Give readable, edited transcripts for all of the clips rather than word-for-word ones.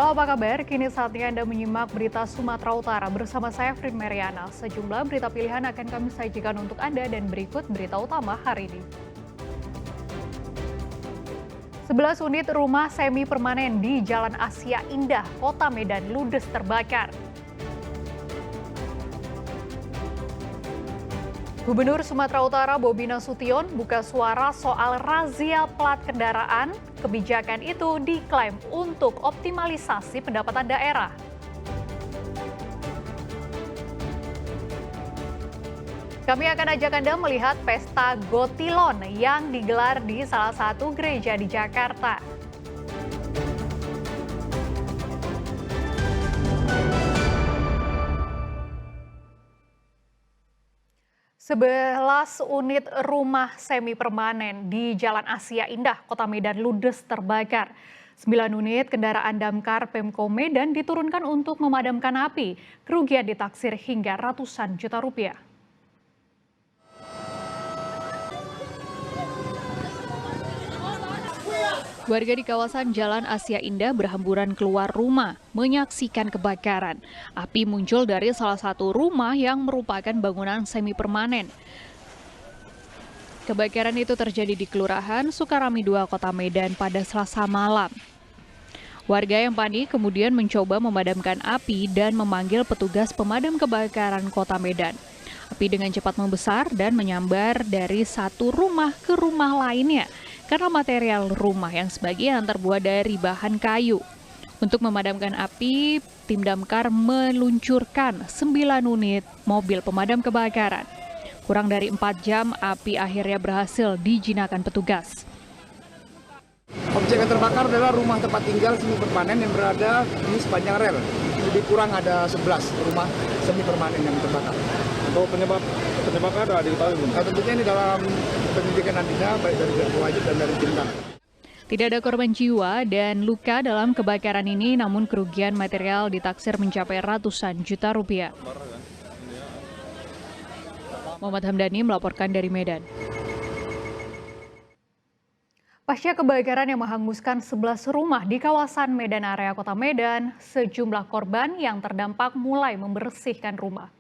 Halo, apa kabar? Kini saatnya Anda menyimak berita Sumatera Utara bersama saya, Frin Mariana. Sejumlah berita pilihan akan kami sajikan untuk Anda dan berikut berita utama hari ini. 11 unit rumah semi permanen di Jalan Asia Indah, Kota Medan ludes terbakar. Gubernur Sumatera Utara Bobi Nasution buka suara soal razia plat kendaraan. Kebijakan itu diklaim untuk optimalisasi pendapatan daerah. Kami akan ajak Anda melihat pesta Gotilon yang digelar di salah satu gereja di Jakarta. Sebelas unit rumah semi permanen di Jalan Asia Indah, Kota Medan ludes terbakar. 9 unit kendaraan damkar Pemko Medan diturunkan untuk memadamkan api. Kerugian ditaksir hingga ratusan juta rupiah. Warga di kawasan Jalan Asia Indah berhamburan keluar rumah menyaksikan kebakaran. Api muncul dari salah satu rumah yang merupakan bangunan semi permanen. Kebakaran itu terjadi di Kelurahan Sukarami 2, Kota Medan pada Selasa malam. Warga yang panik kemudian mencoba memadamkan api dan memanggil petugas pemadam kebakaran Kota Medan. Api dengan cepat membesar dan menyambar dari satu rumah ke rumah lainnya karena material rumah yang sebagian terbuat dari bahan kayu. Untuk memadamkan api, tim damkar meluncurkan 9 unit mobil pemadam kebakaran. Kurang dari 4 jam, api akhirnya berhasil dijinakan petugas. Objek yang terbakar adalah rumah tempat tinggal semi permanen yang berada di sepanjang rel. Lebih kurang ada 11 rumah semi permanen yang terbakar. Untuk penyebabnya ada diketahui belum? Tentunya ini dalam penyelidikan nantinya baik dari pihak wajib dan dari tim damkar. Tidak ada korban jiwa dan luka dalam kebakaran ini, namun kerugian material ditaksir mencapai ratusan juta rupiah. Muhammad Hamdani melaporkan dari Medan. Pasca kebakaran yang menghanguskan 11 rumah di kawasan Medan area Kota Medan, sejumlah korban yang terdampak mulai membersihkan rumah.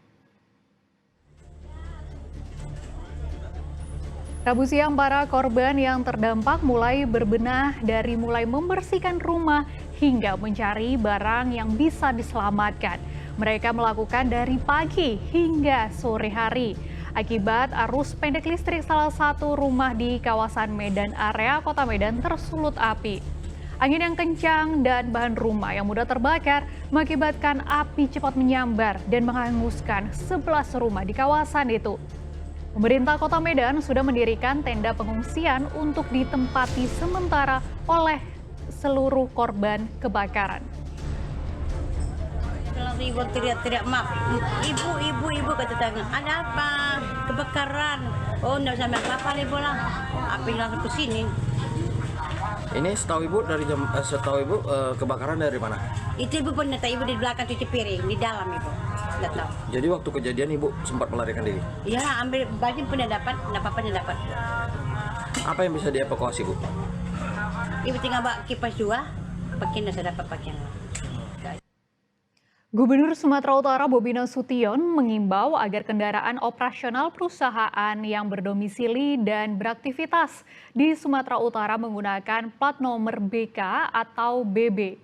Rabu siang, para korban yang terdampak mulai berbenah dari mulai membersihkan rumah hingga mencari barang yang bisa diselamatkan. Mereka melakukan dari pagi hingga sore hari. Akibat arus pendek listrik salah satu rumah di kawasan Medan area Kota Medan tersulut api. Angin yang kencang dan bahan rumah yang mudah terbakar mengakibatkan api cepat menyambar dan menghanguskan 11 rumah di kawasan itu. Pemerintah Kota Medan sudah mendirikan tenda pengungsian untuk ditempati sementara oleh seluruh korban kebakaran. Kalau ibu teriak-teriak, "Mak, ibu," kata tanya, "ada apa? Kebakaran." "Oh, enggak sampai apa-apa, ibu lah. Api langsung ke sini." Ini setahu ibu kebakaran dari mana? Itu ibu pun tahu, ibu di belakang cuci piring, di dalam ibu. Nggak tahu. Jadi waktu kejadian ibu sempat melarikan diri? Ya, ambil baju pun dapat, enggak apa-apa dapat. Apa yang bisa dievakuasi, Bu? Ibu tinggal bawa kipas dua, pakaian saya dapat pakaian. Gubernur Sumatera Utara Bobi Nasution mengimbau agar kendaraan operasional perusahaan yang berdomisili dan beraktivitas di Sumatera Utara menggunakan plat nomor BK atau BB.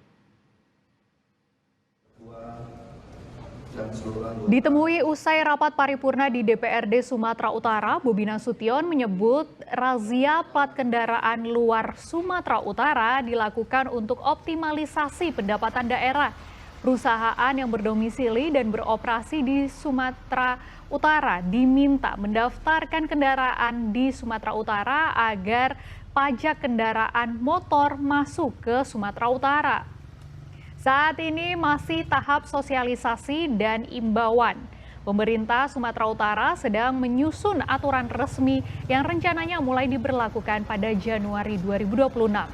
Ditemui usai rapat paripurna di DPRD Sumatera Utara, Bobi Nasution menyebut razia plat kendaraan luar Sumatera Utara dilakukan untuk optimalisasi pendapatan daerah. Perusahaan yang berdomisili dan beroperasi di Sumatera Utara diminta mendaftarkan kendaraan di Sumatera Utara agar pajak kendaraan motor masuk ke Sumatera Utara. Saat ini masih tahap sosialisasi dan imbauan. Pemerintah Sumatera Utara sedang menyusun aturan resmi yang rencananya mulai diberlakukan pada Januari 2026.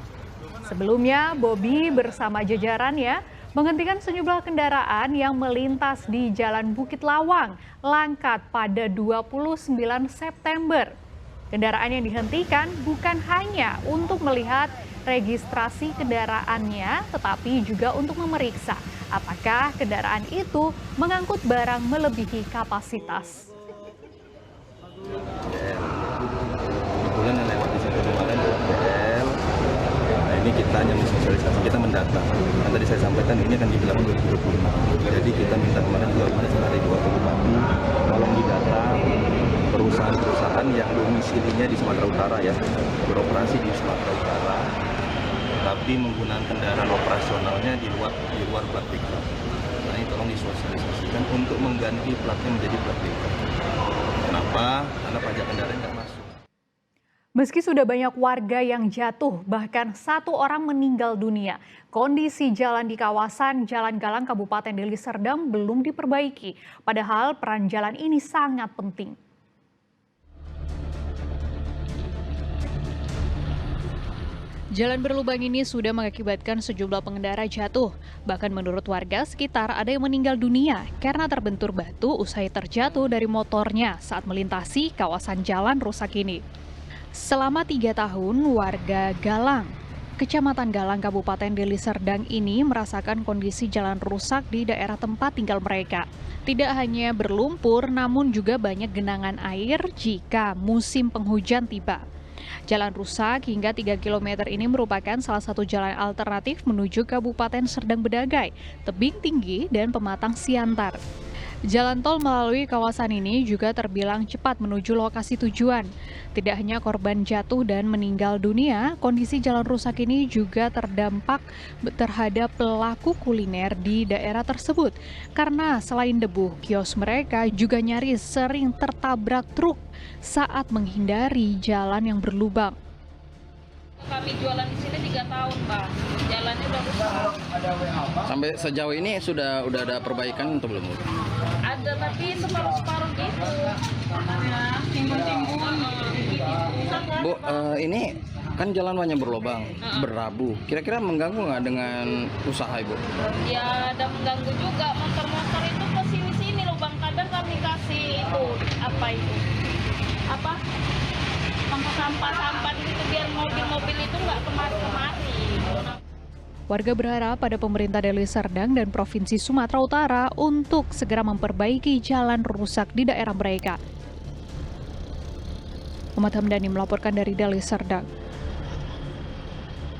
Sebelumnya, Bobi bersama jajarannya menghentikan sejumlah kendaraan yang melintas di Jalan Bukit Lawang, Langkat pada 29 September. Kendaraan yang dihentikan bukan hanya untuk melihat registrasi kendaraannya, tetapi juga untuk memeriksa apakah kendaraan itu mengangkut barang melebihi kapasitas. Kebetulan yang lewat di situ kemarin BL. Nah, ini kita hanya mensosialisasi, kita mendata. Yang tadi saya sampaikan ini akan dibilang 2025. Jadi kita minta kemarin juga hari 25 tolong didata perusahaan-perusahaan yang domisilinya di Sumatera Utara ya, beroperasi di Sumatera Utara, tapi menggunakan kendaraan operasionalnya di luar plat pickup. Nah, ini tolong disosialisasikan untuk mengganti platnya menjadi plat pickup. Kenapa? Karena pajak kendaraan nggak masuk. Meski sudah banyak warga yang jatuh, bahkan 1 orang meninggal dunia, kondisi jalan di kawasan Jalan Galang Kabupaten Deli Serdang belum diperbaiki. Padahal peran jalan ini sangat penting. Jalan berlubang ini sudah mengakibatkan sejumlah pengendara jatuh. Bahkan menurut warga sekitar ada yang meninggal dunia karena terbentur batu usai terjatuh dari motornya saat melintasi kawasan jalan rusak ini. Selama 3 tahun, warga Galang, Kecamatan Galang, Kabupaten Deli Serdang ini merasakan kondisi jalan rusak di daerah tempat tinggal mereka. Tidak hanya berlumpur, namun juga banyak genangan air jika musim penghujan tiba. Jalan rusak hingga 3 km ini merupakan salah satu jalan alternatif menuju Kabupaten Serdang Bedagai, tebing tinggi, dan Pematang Siantar. Jalan tol melalui kawasan ini juga terbilang cepat menuju lokasi tujuan. Tidak hanya korban jatuh dan meninggal dunia, kondisi jalan rusak ini juga terdampak terhadap pelaku kuliner di daerah tersebut. Karena selain debu, kios mereka juga nyaris sering tertabrak truk saat menghindari jalan yang berlubang. Kami jualan di sini 3 tahun, Pak. Jalannya udah rusak. Sampai sejauh ini sudah ada perbaikan atau belum? Ada, tapi separuh-separuh gitu. Ya, timbun-timbun gitu. Bu, ini kan jalan banyak berlubang, berabu. Kira-kira mengganggu nggak dengan usaha Ibu? Ya, ada mengganggu juga. Motor-motor itu ke sini-sini lubang. Kadang kami kasih itu, sampah-sampah gitu biar mobil-mobil itu nggak kemari-kemari. Warga berharap pada pemerintah Deli Serdang dan Provinsi Sumatera Utara untuk segera memperbaiki jalan rusak di daerah mereka. Muhammad Hamdani melaporkan dari Deli Serdang.